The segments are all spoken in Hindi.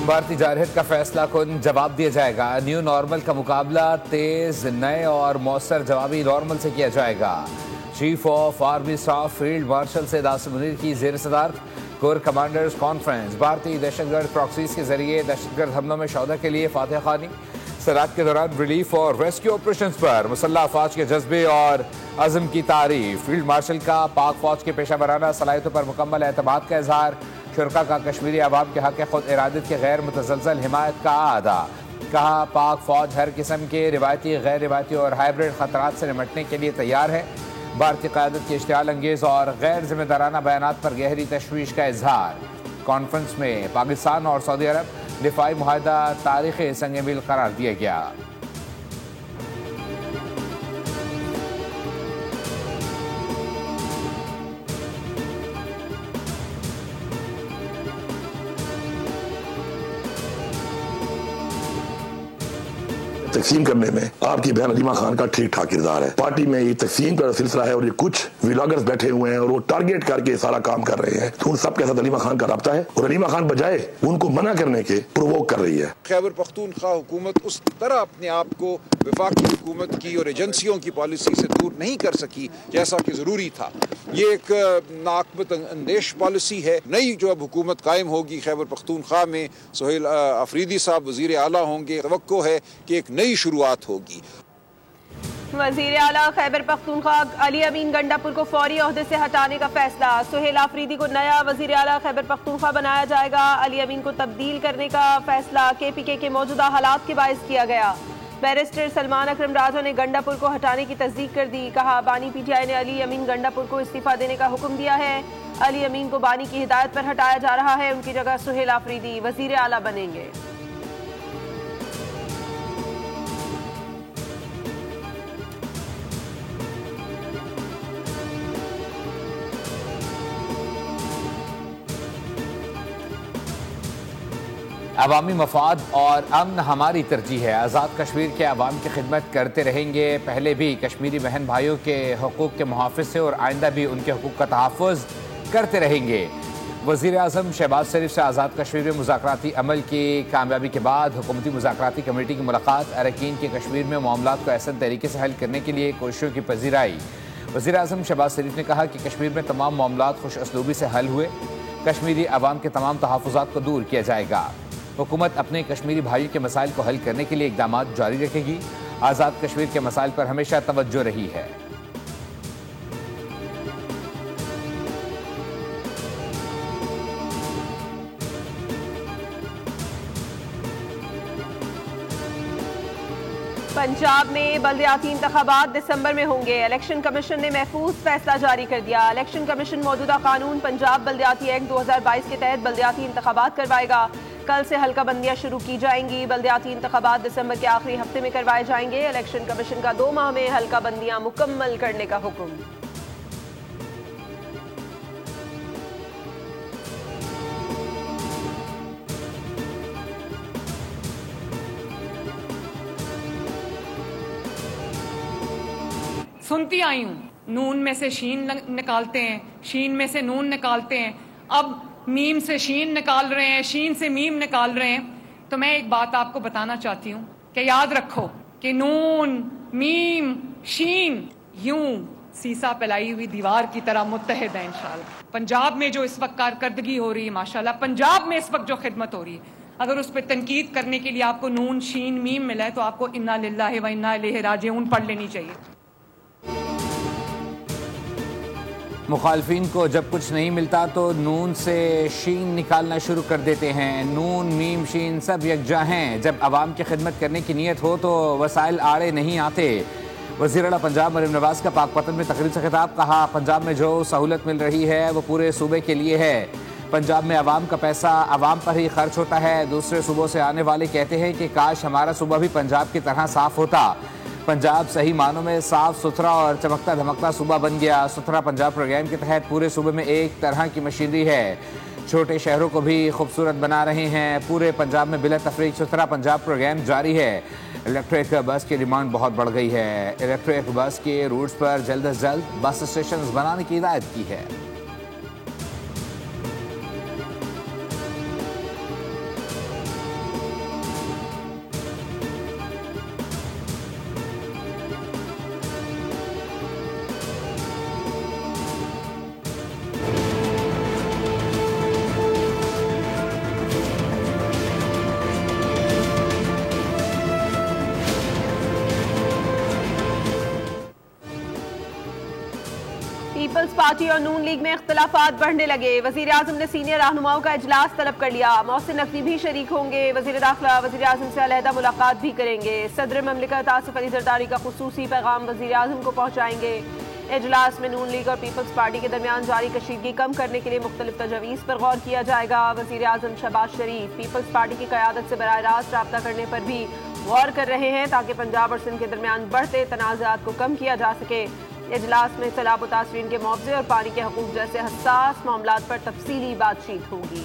भारतीय जारहित का फैसला खुद जवाब दिया जाएगा। न्यू नॉर्मल का मुकाबला तेज, नए और मौसर जवाबी नॉर्मल से किया जाएगा। Chief of army staff field marshal Syed Asim Munir की जेर सदारत कोर कमांडर्स कॉन्फ्रेंस। भारतीय दहशतगर्द प्रॉक्सीज के जरिए दहशतगर्द हमलों में शौदा के लिए फातह खानी। सराहत के दौरान रिलीफ और रेस्क्यू ऑपरेशन पर मुसल्लह अफवाज के जज्बे और अज़म की तारीफ। फील्ड मार्शल का पाक फौज के पेशा वराना सलाहियतों पर मुकम्मल एतमाद का इजहार। शुरका का कश्मीरी अवाम के हक़ खुद इरादत के गैर मुतज़लज़ल हिमायत का आदा। कहा पाक फौज हर किस्म के रिवायती, गैर रिवायती और हाइब्रिड खतरात से निपटने के लिए तैयार है। भारतीय क़यादत के इश्तियाल अंगेज और गैर जिम्मेदाराना बयानात पर गहरी तशवीश का इजहार। कॉन्फ्रेंस में पाकिस्तान और सऊदी अरब दिफाई मुआहदा तारीख़ी संग मील करार दिया गया। तकसीम करने में आपकी बहन अलीमा खान का ठीक ठाक किरदार है। पार्टी में ये तकसीम का सिलसिला है और ये कुछ व्लॉगर्स बैठे हुए हैं और वो टारगेट करके सारा काम कर रहे हैं, तो उन सबके साथ अलीमा खान का राब्ता है और अलीमा खान बजाय उनको मना करने के प्रोवोक कर रही है। खैबर पख्तूनख्वा हुकूमत उस तरह अपने आप को वफाकी हुकूमत की और एजेंसियों की पॉलिसी से दूर नहीं कर सकी जैसा कि ज़रूरी था। ये एक नाकबत अंदेश पॉलिसी है। नई जो अब हुकूमत कायम होगी खैबर पख्तूनख्वा में, सोहेल अफरीदी साहब वज़ीर आला होंगे। तवक्को है कि एक नई शुरुआत होगी। वज़ीर आला खैबर पख्तूनख्वा अली अमीन गंडापुर को फौरी ओहदे से हटाने का फैसला। सोहेल अफरीदी को नया वज़ीर आला खैबर पख्तूनख्वा बनाया जाएगा। अली अमीन को तब्दील करने का फैसला KPK के मौजूदा हालात के बायस किया गया। बैरिस्टर सलमान अकरम राजा ने गंडापुर को हटाने की तस्दीक कर दी। कहा बानी PTI ने अली अमीन गंडापुर को इस्तीफा देने का हुक्म दिया है। अली अमीन को बानी की हिदायत पर हटाया जा रहा है। उनकी जगह सोहेल अफरीदी वज़ीर आला बनेंगे। अवामी मफाद और अमन हमारी तरजीह है। आज़ाद कश्मीर के अवाम की खिदमत करते रहेंगे। पहले भी कश्मीरी बहन भाइयों के हकूक़ के मुहाफ़िज़ से और आइंदा भी उनके हकूक़ का तहफ़्फ़ुज़ करते रहेंगे। वज़ीर आज़म शहबाज शरीफ से आज़ाद कश्मीर में मुज़ाकराती अमल की कामयाबी के बाद हुकूमती मुज़ाकराती कमेटी की मुलाकात। अरकान के कश्मीर में मामलात को ऐसे तरीके से हल करने के लिए कोशिशों की पजीराई। वज़ीर आज़म शहबाज शरीफ ने कहा कि कश्मीर में तमाम मामलात खुश असलूबी से हल हुए। कश्मीरी अवाम के तमाम तहफ़्फ़ुज़ात को दूर किया जाएगा। हुकूमत अपने कश्मीरी भाइयों के मसाइल को हल करने के लिए इक़दाम जारी रखेगी। आज़ाद कश्मीर के मसाइल पर हमेशा तवज्जो रही है। पंजाब में बल्दियाती इंतखाबात दिसंबर में होंगे। इलेक्शन कमीशन ने महफूज फैसला जारी कर दिया। इलेक्शन कमीशन मौजूदा कानून पंजाब बल्दियाती एक्ट 2022 के तहत बल्दियाती इंतखाबात करवाएगा। कल से हल्का बंदियां शुरू की जाएंगी। बल्दियाती इंतखाबात दिसंबर के आखिरी हफ्ते में करवाए जाएंगे। इलेक्शन कमीशन का 2 माह में हल्का बंदियां मुकम्मल करने का हुक्म। सुनती आई हूँ नून में से शीन निकालते हैं, शीन में से नून निकालते हैं, अब मीम से शीन निकाल रहे हैं, शीन से मीम निकाल रहे हैं। तो मैं एक बात आपको बताना चाहती हूँ कि याद रखो कि नून, मीम, शीन यूं सीसा फैलाई हुई दीवार की तरह मुत्तहिद है इंशाल्लाह। पंजाब में जो इस वक्त कारकर्दगी हो रही है माशाल्लाह, पंजाब में इस वक्त जो खिदमत हो रही है, अगर उस पर तनकीद करने के लिए आपको नून, शीन, मीम मिला है तो आपको इन्ना लिल्लाहि व इन्ना इलैहि राजिऊन पढ़ लेनी चाहिए। मुखालफिन को जब कुछ नहीं मिलता तो नून से शीन निकालना शुरू कर देते हैं। नून, मीम, शीन सब यकजा हैं। जब अवाम की खिदमत करने की नीयत हो तो वसाइल आड़े नहीं आते। वज़ीर आला पंजाब मरीम नवाज का पाकपतन में तकरीर से खिताब। कहा पंजाब में जो सहूलत मिल रही है वो पूरे सूबे के लिए है। पंजाब में अवाम का पैसा अवाम पर ही खर्च होता है। दूसरे सूबों से आने वाले कहते हैं कि काश हमारा सूबा भी पंजाब की तरह साफ होता। पंजाब सही मानों में साफ सुथरा और चमकता धमकता सूबा बन गया। सुथरा पंजाब प्रोग्राम के तहत पूरे सूबे में एक तरह की मशीनरी है। छोटे शहरों को भी खूबसूरत बना रहे हैं। पूरे पंजाब में बिला तफरीक सुथरा पंजाब प्रोग्राम जारी है। इलेक्ट्रिक बस की डिमांड बहुत बढ़ गई है। इलेक्ट्रिक बस के रूट्स पर जल्द से जल्द बस स्टेशन बनाने की हिदायत की है। पीपल्स पार्टी और नून लीग में इख्तलाफात बढ़ने लगे। वजीर आजम ने सीनियर रहनुमाओं का इजलास तलब कर लिया। मोहसिन नकवी भी शरीक होंगे। वजीर दाखिला वजीर आजम से अलहदा मुलाकात भी करेंगे। सदर ममलिकत आसिफ अली जरदारी का खुसूसी पैगाम वजीर आजम को पहुँचाएंगे। इजलास में नून लीग और पीपल्स पार्टी के दरमियान जारी कशीदगी कम करने के लिए मुख्तलिफ तजवीज़ पर गौर किया जाएगा। वजीर आजम शहबाज शरीफ पीपल्स पार्टी की क़यादत से बराह रास्त रब्ता करने पर भी गौर कर रहे हैं ताकि पंजाब और सिंध के दरमियान बढ़ते तनाज़ात को कम किया जा सके। इजलास में सैलाब मुतासरीन के मुआवजे और पानी के हकूक़ जैसे हसास मामलात पर तफसीली बातचीत होगी।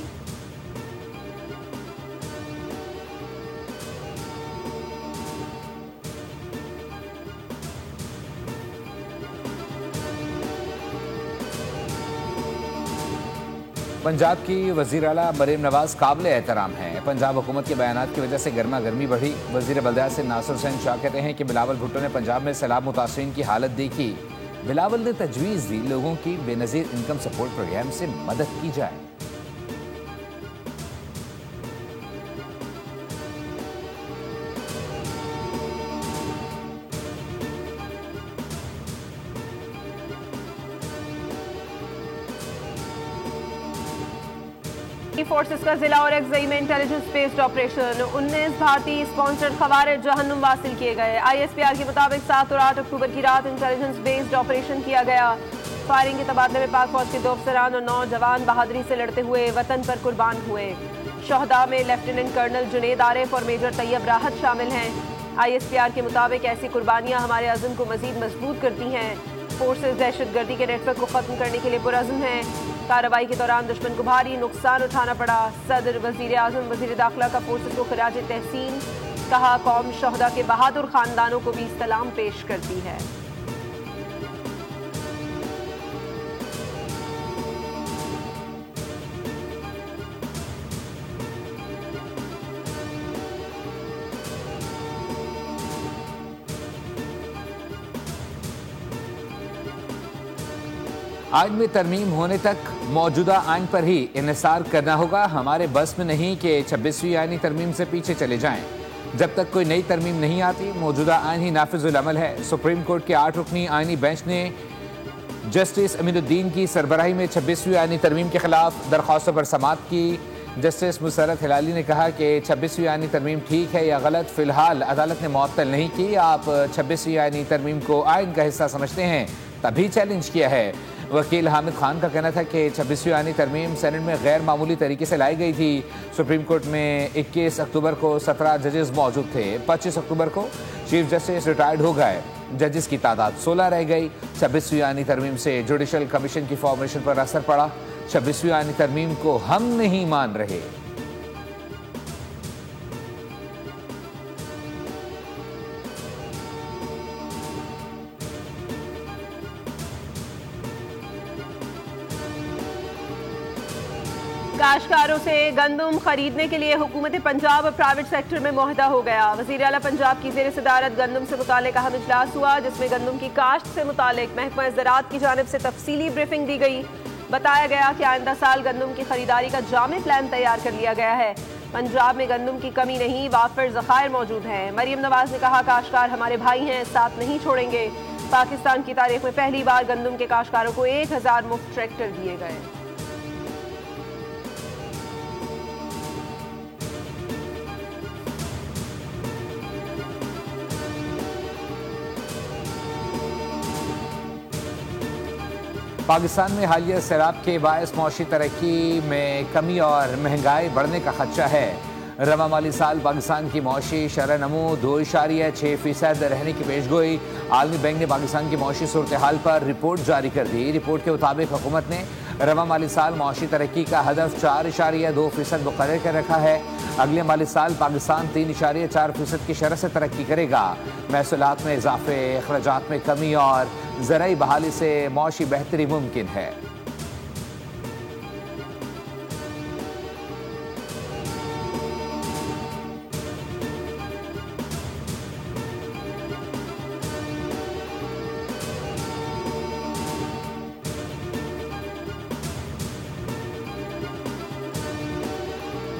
पंजाब की वज़ीर आला मरीम नवाज काबिल एहतराम हैं। पंजाब हुकूमत के बयानात की वजह से गर्मा गर्मी बढ़ी। वज़ीर बल्दियात से नासिर हुसैन शाह कहते हैं कि बिलावल भुट्टो ने पंजाब में सैलाब मुतासरीन की हालत देखी। बिलावल ने तजवीज़ दी लोगों की बेनज़ीर इनकम सपोर्ट प्रोग्राम से मदद की जाए। फोर्सेस का जिला और एक्सई में इंटेलिजेंस बेस्ड ऑपरेशन। 19 भारतीय स्पॉन्सर्ड खवारिज जहन्नुम वासिल किए गए। ISPR के मुताबिक 7 और 8 अक्टूबर की रात इंटेलिजेंस बेस्ड ऑपरेशन किया गया। फायरिंग के तबादले में पाक फौज के 2 अफसरान और 9 जवान बहादुरी से लड़ते हुए वतन पर कुर्बान हुए। शोहदा में लेफ्टिनेंट कर्नल जुनेद आरिफ और मेजर तैयब राहत शामिल हैं। ISPR के मुताबिक ऐसी कुर्बानियां हमारे अज़्म को मजीद मजबूत करती हैं। फोर्सेस दहशतगर्दी के नेटवर्क को खत्म करने के लिए पुरअज़्म हैं। कार्रवाई के दौरान दुश्मन को भारी नुकसान उठाना पड़ा। सदर वजीर आजम वजीर दाखिला का फोर्सेस को खराज तहसीन कहा। कौम शोहदा के बहादुर खानदानों को भी सलाम पेश करती है। आइन में तरमीम होने तक मौजूदा आइन पर ही इन्हिसार करना होगा। हमारे बस में नहीं कि 26वीं आइनी तरमीम से पीछे चले जाएं। जब तक कोई नई तरमीम नहीं आती मौजूदा आइन ही नाफिजुल अमल है। सुप्रीम कोर्ट के 8 रुकनी आइनी बेंच ने जस्टिस अमीनुद्दीन की सरबराही में 26वीं आइनी तरमीम के खिलाफ दरख्वास्तों पर समाअत की। जस्टिस मुसर्रत हिलाली ने कहा कि 26वीं आइनी तरमीम ठीक है या गलत फिलहाल अदालत ने मुअत्तल नहीं की। आप 26वीं आइनी तरमीम को आइन का हिस्सा समझते हैं तभी चैलेंज किया है। वकील हामिद खान का कहना था कि 26वीं आइनी तरमीम सेनेट में गैर मामूली तरीके से लाई गई थी। सुप्रीम कोर्ट में 21 अक्टूबर को 17 जजेस मौजूद थे। 25 अक्टूबर को चीफ जस्टिस रिटायर्ड हो गए। जजेस की तादाद 16 रह गई। 26वीं आइनी तरमीम से जुडिशल कमीशन की फॉर्मेशन पर असर पड़ा। 26वीं आइनी तरमीम को हम नहीं मान रहे। काश्तकारों से गंदम खरीदने के लिए हुकूमत पंजाब और प्राइवेट सेक्टर में मुआहदा हो गया। वज़ीर आला पंजाब की ज़ेर सदारत गंदम से मुतालिक अहम इजलास हुआ जिसमें गंदम की काश्त से मुतालिक महकमा ज़राअत की जानिब से तफसीली ब्रीफिंग दी गई। बताया गया कि आइंदा साल गंदम की खरीदारी का जामे प्लान तैयार कर लिया गया है। पंजाब में गंदम की कमी नहीं वाफिर ज़खायर मौजूद हैं। मरीम नवाज ने कहा काश्तकार हमारे भाई हैं, साथ नहीं छोड़ेंगे। पाकिस्तान की तारीख में पहली बार गंदम के काश्तकारों को 1000 मुफ्त ट्रैक्टर दिए गए। पाकिस्तान में हालिया सैलाब के बायस मौशी तरक्की में कमी और महंगाई बढ़ने का खदशा है। रवा माली साल पाकिस्तान की मौशी शरह नमू 2.6% रहने की पेशगोई। आलमी बैंक ने पाकिस्तान की मौशी सूरत हाल पर रिपोर्ट जारी कर दी। रिपोर्ट के मुताबिक हुकूमत ने रवा माली साल मौशी तरक्की का हदफ 4.2% मुकर्रर कर रखा है। अगले माली साल पाकिस्तान 3.4% की शरह से तरक्की करेगा। महसूलात में इजाफे, अखराजात में कमी और ज़राई बहाली से मौशी बेहतरी मुमकिन है।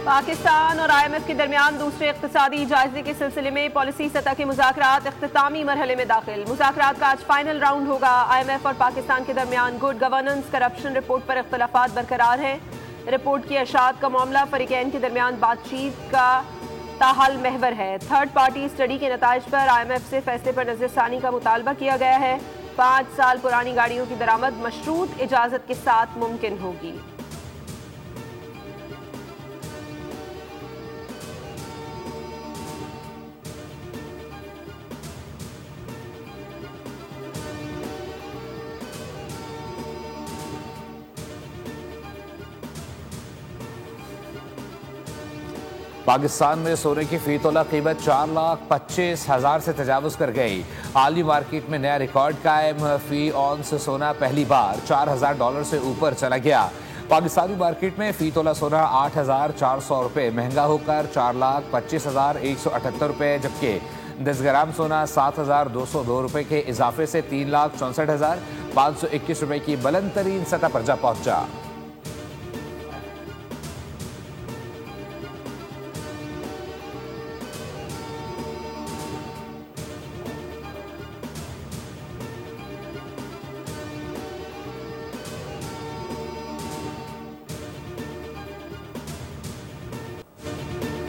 पाकिस्तान और IMF के दरमियान दूसरे इक्तिसादी जायजे के सिलसिले में पॉलिसी सतह के मुज़ाकरात इख्तितामी मरहले में दाखिल। मुज़ाकरात का आज फाइनल राउंड होगा। IMF और पाकिस्तान के दरमियान गुड गवर्नेंस करप्शन रिपोर्ट पर इख्तलाफात बरकरार है। रिपोर्ट की अशात का मामला फरीकैन के दरमियान बातचीत का ताहाल महवर है। थर्ड पार्टी स्टडी के नताइज पर IMF से फैसले पर नजरसानी का मुतालबा किया गया है। 5 साल पुरानी गाड़ियों की दरामद मशरूत इजाजत के साथ मुमकिन होगी। पाकिस्तान में सोने की फी तोला कीमत 4,25,000 से तजावुज कर गई। आली मार्केट में नया रिकॉर्ड कायम। फी ऑन्स सोना पहली बार $4,000 से ऊपर चला गया। पाकिस्तानी मार्केट में फी तोला सोना 8,400 रुपये महंगा होकर 4,25,178 रुपये, जबकि 10 ग्राम सोना 7,202 रुपये के इजाफे से 3,64,521 रुपये की बुलंद तरीन सतह पर जा पहुंचा।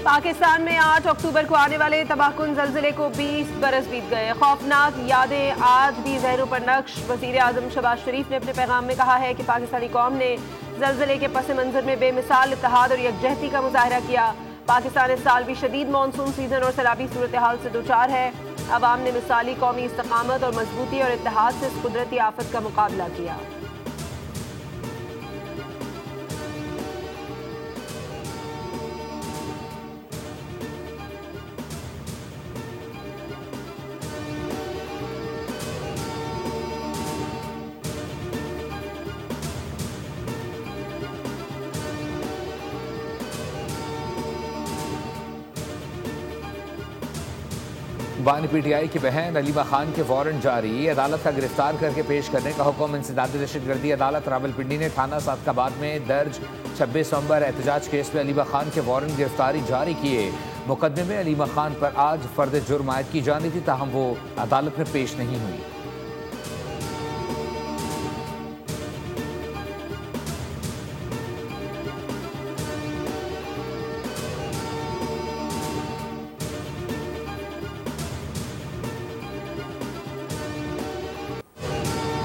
पाकिस्तान में 8 अक्टूबर को आने वाले तबाहकुन ज़ल्ज़ले को 20 बरस बीत गए। खौफनाक यादें आज भी ज़हनों पर नक्श। वज़ीर आज़म शहबाज शरीफ ने अपने पैगाम में कहा है कि पाकिस्तानी कौम ने ज़ल्ज़ले के पस मंज़र में बेमिसाल इत्तेहाद और यकजहती का मुजाहरा किया। पाकिस्तान इस साल भी शदीद मानसून सीजन और सैलाबी सूरत हाल से दोचार है। अवाम ने मिसाली कौमी इस्तकामत और मजबूती और इत्तेहाद से इस कुदरती आफत का मुकाबला किया। बानी PTI की बहन अलीमा खान के वारंट जारी। अदालत का गिरफ्तार करके पेश करने का हुक्म। इंसदाद दहशतगर्दी अदालत रावलपिंडी ने थाना सादकाबाद में दर्ज 26 नवंबर एहतजाज केस में अलीमा खान के वारंट गिरफ्तारी जारी किए। मुकदमे में अलीमा खान पर आज फर्द जुर्म आयद की जानी थी, ताहम वो अदालत में पेश नहीं हुई।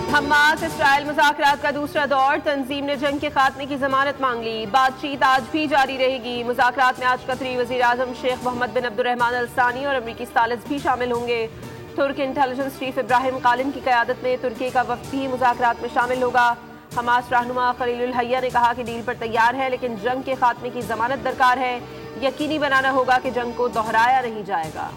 हमास इसराइल मुज़ाकरात का दूसरा दौर। तंजीम ने जंग के खात्मे की जमानत मांग ली। बातचीत आज भी जारी रहेगी। मुज़ाकरात में आज कतरी वज़ीर आज़म शेख मोहम्मद बिन अब्दुर्रहमान अल सानी और अमरीकी सालिस भी शामिल होंगे। तुर्क इंटेलिजेंस चीफ इब्राहिम कालिन की क़यादत में तुर्की का वफ़द भी मुज़ाकरात में शामिल होगा। हमास रहनुमा खलीलुल हैया ने कहा कि डील पर तैयार है, लेकिन जंग के खात्मे की जमानत दरकार है। यकीनी बनाना होगा कि जंग को दोहराया नहीं जाएगा।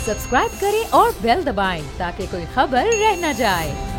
सब्सक्राइब करें और बेल दबाएं ताकि कोई खबर रह न जाए।